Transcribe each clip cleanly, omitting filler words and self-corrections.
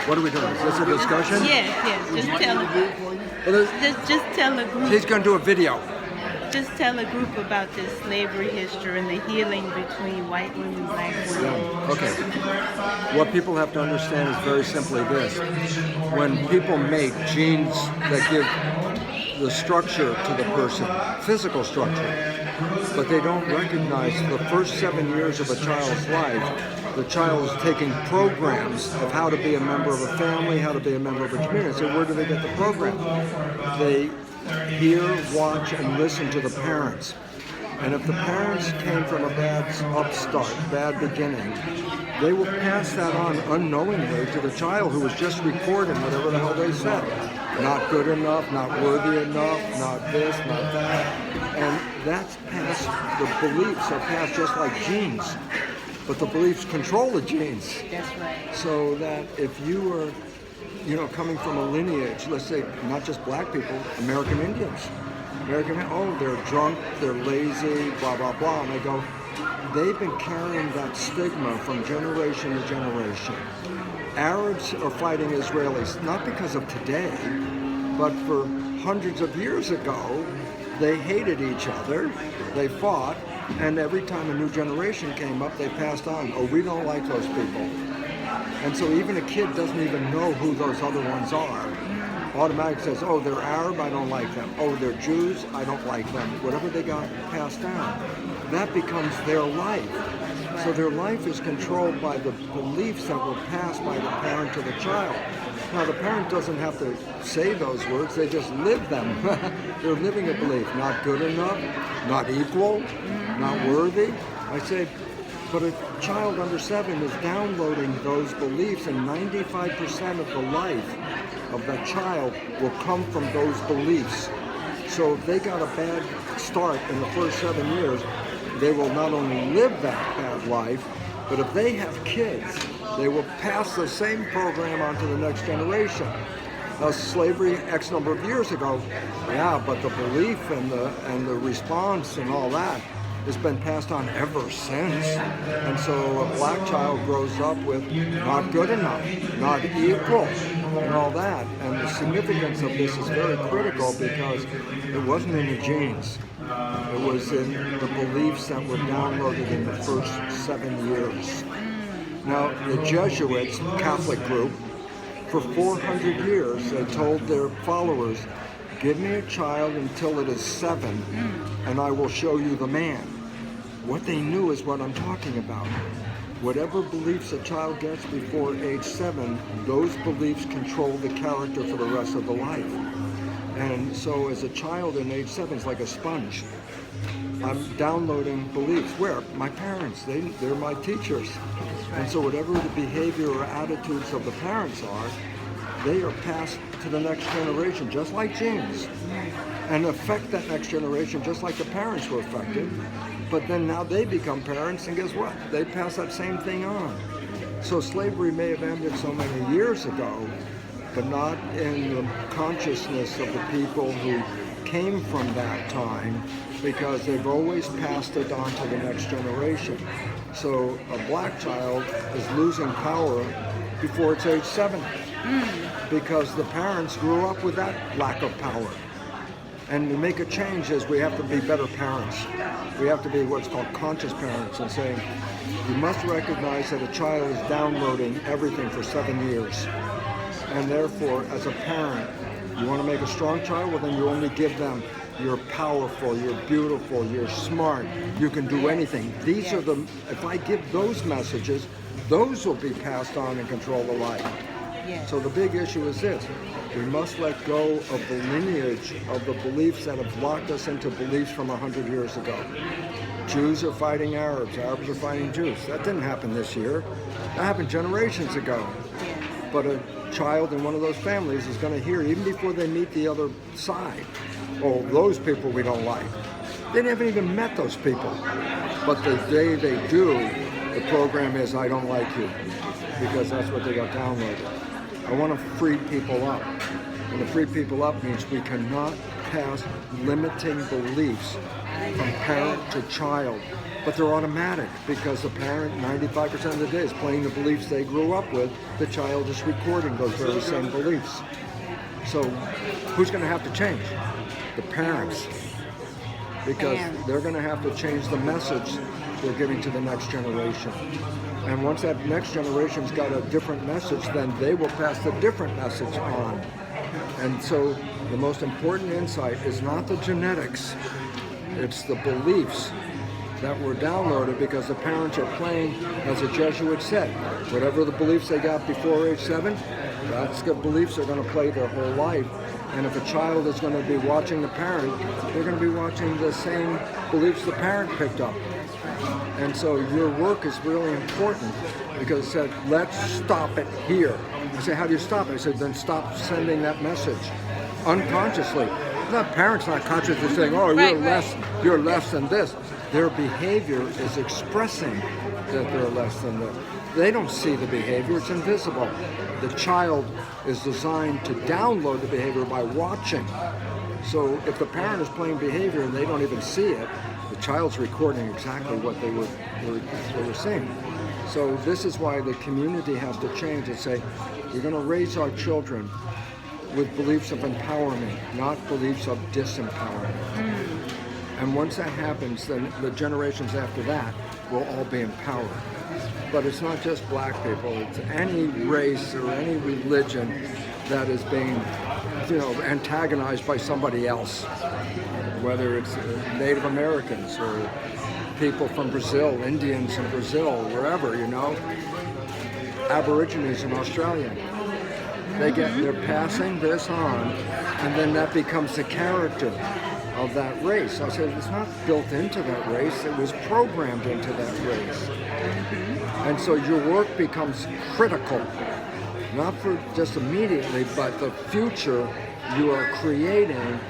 What are we doing? Is this a discussion? Yes. Just tell just tell a group. He's going to do a video. Just tell a group about this slavery history and the healing between white women, black women. Yeah. Okay. What people have to understand is very simply this. When people make genes that give the structure to the person, physical structure, but they don't recognize the first 7 years of a child's life, the child is taking programs of how to be a member of a family, how to be a member of a community. So where do they get the program? They hear, watch, and listen to the parents. And if the parents came from a bad upstart, bad beginning, they will pass that on unknowingly to the child who was just recording whatever the hell they said. Not good enough, not worthy enough, not this, not that. And that's passed, the beliefs are passed just like genes. But the beliefs control the genes. That's right. So that if you are, coming from a lineage, let's say not just black people, American Indians. They're drunk, they're lazy, blah, blah, blah. And they've been carrying that stigma from generation to generation. Arabs are fighting Israelis, not because of today, but for hundreds of years ago, they hated each other, they fought, and every time a new generation came up, they passed on, oh, we don't like those people. And so even a kid doesn't even know who those other ones are. Automatically says, oh, they're Arab, I don't like them. Oh, they're Jews, I don't like them. Whatever they got passed down, that becomes their life. So their life is controlled by the beliefs that were passed by the parent to the child. Now, the parent doesn't have to say those words, they just live them. They're living a belief, not good enough, not equal, not worthy. I say, but a child under 7 is downloading those beliefs, and 95% of the life of that child will come from those beliefs. So if they got a bad start in the first 7 years, they will not only live that bad life, but if they have kids, they will pass the same program on to the next generation. Now, slavery X number of years ago, yeah, but the belief and the response and all that has been passed on ever since. And so a black child grows up with not good enough, not equal, and all that. And the significance of this is very critical because it wasn't in the genes. It was in the beliefs that were downloaded in the first 7 years. Now, the Jesuits, Catholic group, for 400 years, they told their followers, give me a child until it is 7, and I will show you the man. What they knew is what I'm talking about. Whatever beliefs a child gets before age 7, those beliefs control the character for the rest of the life. And so as a child in age 7, it's like a sponge. I'm downloading beliefs. Where? My parents, they're my teachers. And so whatever the behavior or attitudes of the parents are, they are passed to the next generation, just like genes, and affect that next generation just like the parents were affected. But then now they become parents, and guess what? They pass that same thing on. So slavery may have ended so many years ago, but not in the consciousness of the people who came from that time, because they've always passed it on to the next generation. So a black child is losing power before it's age 7, because the parents grew up with that lack of power. And to make a change is we have to be better parents. We have to be what's called conscious parents, and saying, you must recognize that a child is downloading everything for 7 years. And therefore, as a parent, you want to make a strong child, well then you only give them, you're powerful, you're beautiful, you're smart, you can do anything. These are the, if I give those messages, those will be passed on and control the life. Yes. So the big issue is this: we must let go of the lineage of the beliefs that have locked us into beliefs from 100 years ago. Jews are fighting Arabs, Arabs are fighting Jews. That didn't happen this year. That happened generations ago. But a child in one of those families is going to hear, even before they meet the other side, oh, those people we don't like. They haven't even met those people. But the day they do, the program is, I don't like you, because that's what they got downloaded. I want to free people up. And to free people up means we cannot pass limiting beliefs from parent to child. but they're automatic because the parent 95% of the day is playing the beliefs they grew up with. The child is recording those very same beliefs. So who's going to have to change? The parents. Because they're going to have to change the message they're giving to the next generation. And once that next generation's got a different message, then they will pass the different message on. And so the most important insight is not the genetics, it's the beliefs that were downloaded because the parents are playing, as a Jesuit said, whatever the beliefs they got before age 7, that's the beliefs they're going to play their whole life. And if a child is going to be watching the parent, they're going to be watching the same beliefs the parent picked up. And so your work is really important because it said, let's stop it here. I said, how do you stop it? I said, then stop sending that message unconsciously. The parent's not consciously saying, oh, you're less than this. Their behavior is expressing that they're less than this. They don't see the behavior, it's invisible. The child is designed to download the behavior by watching. So if the parent is playing behavior and they don't even see it, the child's recording exactly what they were saying. So this is why the community has to change and say, we're going to raise our children with beliefs of empowerment, not beliefs of disempowerment. And once that happens, then the generations after that will all be empowered. But it's not just black people, it's any race or any religion that is being, antagonized by somebody else, whether it's Native Americans or people from Brazil, Indians in Brazil, wherever, Aborigines in Australia. They're passing this on, and then that becomes the character of that race. I said, it's not built into that race, it was programmed into that race. And so your work becomes critical, not for just immediately, but the future you are creating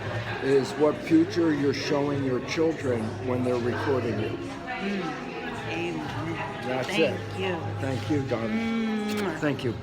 is what future you're showing your children when they're recording you. Amen. That's Thank it. you. Thank you, darling. Thank you.